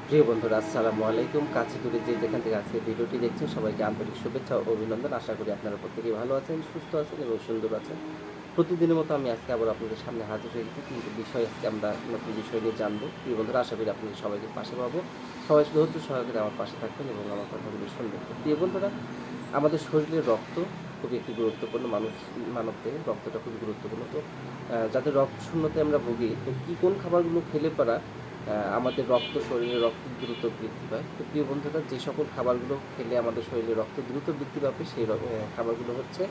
প্রিয় বন্ধুরা, আসসালামু আলাইকুম। কাছে দূরে যে যেখান থেকে আজকে ভিডিওটি দেখছেন সবাইকে আন্তরিক শুভেচ্ছা ও অভিনন্দন। আশা করি আপনারা প্রত্যেকেই ভালো আছেন, সুস্থ আছেন এবং সুন্দর আছেন। প্রতিদিনের মতো আমি আজকে আবার আপনাদের সামনে হাজির হয়ে গেছি। ৩টি বিষয় আজকে আমরা নতুন বিষয় নিয়ে জানবো। প্রিয় বন্ধুরা, আশা করি আপনাদের সবাইকে পাশে পাবো। সবাই ধৈর্য সহকারে আমার পাশে থাকবেন এবং আমার কথাগুলো শুনবেন। তো প্রিয় বন্ধুরা, আমাদের শরীরে রক্ত খুবই একটি গুরুত্বপূর্ণ মানব দেহে রক্তটা খুবই গুরুত্বপূর্ণ। তো যাদের রক্ত শূন্যতায় আমরা ভুগি, তো কোন খাবারগুলো খেলে পরা আমাদের শরীরে রক্ত দ্রুত বৃদ্ধি পায়। তো প্রিয় বন্ধুরা, যে সকল খাবারগুলো খেলে আমাদের শরীরে রক্ত দ্রুত বৃদ্ধি পাবে সেই খাবারগুলো হচ্ছে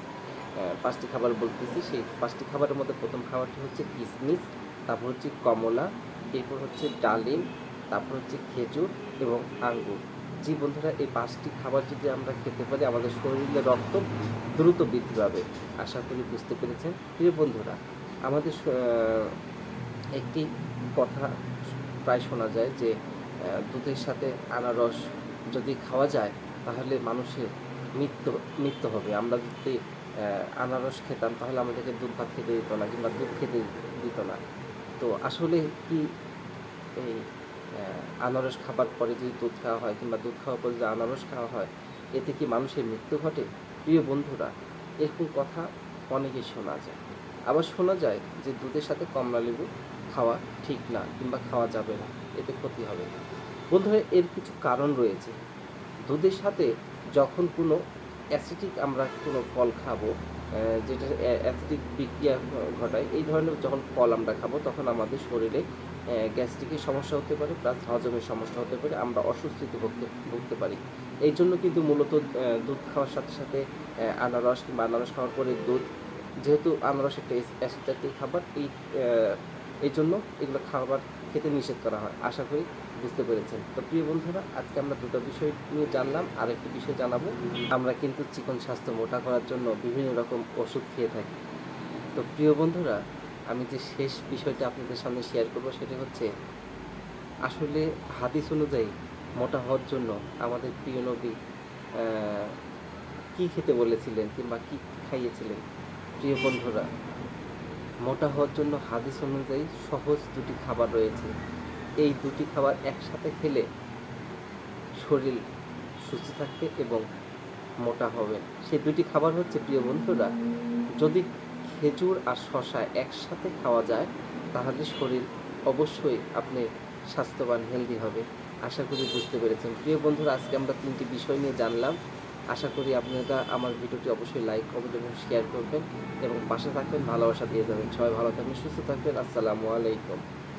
৫টি খাবার বলতেছি। সেই ৫টি খাবারের মধ্যে প্রথম খাবারটি হচ্ছে কিশমিশ, তারপর হচ্ছে কমলা, এরপর হচ্ছে ডালিম, তারপর হচ্ছে খেজুর এবং আঙ্গুর। জি বন্ধুরা, এই ৫টি খাবার যদি আমরা খেতে পারি আমাদের শরীরে রক্ত দ্রুত বৃদ্ধি পাবে। আশা করি বুঝতে পেরেছেন। প্রিয় বন্ধুরা, আমাদের একটি কথা প্রায় শোনা যায় যে দুধের সাথে আনারস যদি খাওয়া যায় তাহলে মানুষের মৃত্যু মৃত্যু হবে। আমরা যদি আনারস খেতাম তাহলে আমাদেরকে দুধ ভাত খেতে দিত না কিংবা দুধ খেতে দিত না। তো আসলে কি এই আনারস খাবার পরে যদি দুধ খাওয়া হয় কিংবা দুধ খাওয়ার পরে যদি আনারস খাওয়া হয় এতে কি মানুষের মৃত্যু ঘটে? প্রিয় বন্ধুরা, এরকম কথা অনেকেই শোনা যায়। আবার শোনা যায় যে দুধের সাথে কমলালেবু খাওয়া ঠিক না কিংবা খাওয়া যাবে না, এতে ক্ষতি হবে। বন্ধুরা, এর কিছু কারণ রয়েছে। দুধের সাথে যখন কোনো অ্যাসিডিক আমরা কোনো ফল খাবো, যেটা অ্যাসিডিক বিক্রিয়া ঘটায়, এই ধরনের যখন ফল আমরা খাবো তখন আমাদের শরীরে গ্যাস্ট্রিকের সমস্যা হতে পারে, প্লাস হজমের সমস্যা হতে পারে, আমরা অস্বস্তিতে ভুগতে পারি। এই জন্য কিন্তু মূলত দুধ খাওয়ার সাথে সাথে আনারস কিংবা আনারস খাওয়ার পরে দুধ, যেহেতু আনারস একটা অ্যাসিড জাতীয় খাবার, এই জন্য এগুলো খাবার খেতে নিষেধ করা হয়। আশা করি বুঝতে পেরেছেন। তো প্রিয় বন্ধুরা, আজকে আমরা দুটো বিষয় নিয়ে জানলাম। আরেকটি বিষয় জানাবো, আমরা কিন্তু চিকন স্বাস্থ্য মোটা করার জন্য বিভিন্ন রকম ওষুধ খেয়ে থাকি। তো প্রিয় বন্ধুরা, আমি যে শেষ বিষয়টা আপনাদের সামনে শেয়ার করব সেটা হচ্ছে আসলে হাদিস অনুযায়ী মোটা হওয়ার জন্য আমাদের প্রিয় নবী কী খেতে বলেছিলেন কিংবা কী খাইয়েছিলেন। প্রিয় বন্ধুরা, মোটা হওয়ার জন্য হাদিস অনুযায়ী সহজ দুটি খাবার রয়েছে। এই দুটি খাবার একসাথে খেলে শরীর সুস্থ থাকবে এবং মোটা হবেন। সেই দুটি খাবার হচ্ছে, প্রিয় বন্ধুরা, যদি খেজুর আর শশা একসাথে খাওয়া যায় তাহলে শরীর অবশ্যই আপনি স্বাস্থ্যবান হেলদি হবে। আশা করি বুঝতে পেরেছেন। প্রিয় বন্ধুরা, আজকে আমরা ৩টি বিষয় নিয়ে জানলাম। আশা করি আপনারা আমার ভিডিওটি অবশ্যই লাইক, কমেন্ট এবং শেয়ার করবেন এবং পাশে থাকবেন, ভালোবাসা দিয়ে যাবেন। সবাই ভালো থাকবেন, সুস্থ থাকবেন। আসসালামু আলাইকুম।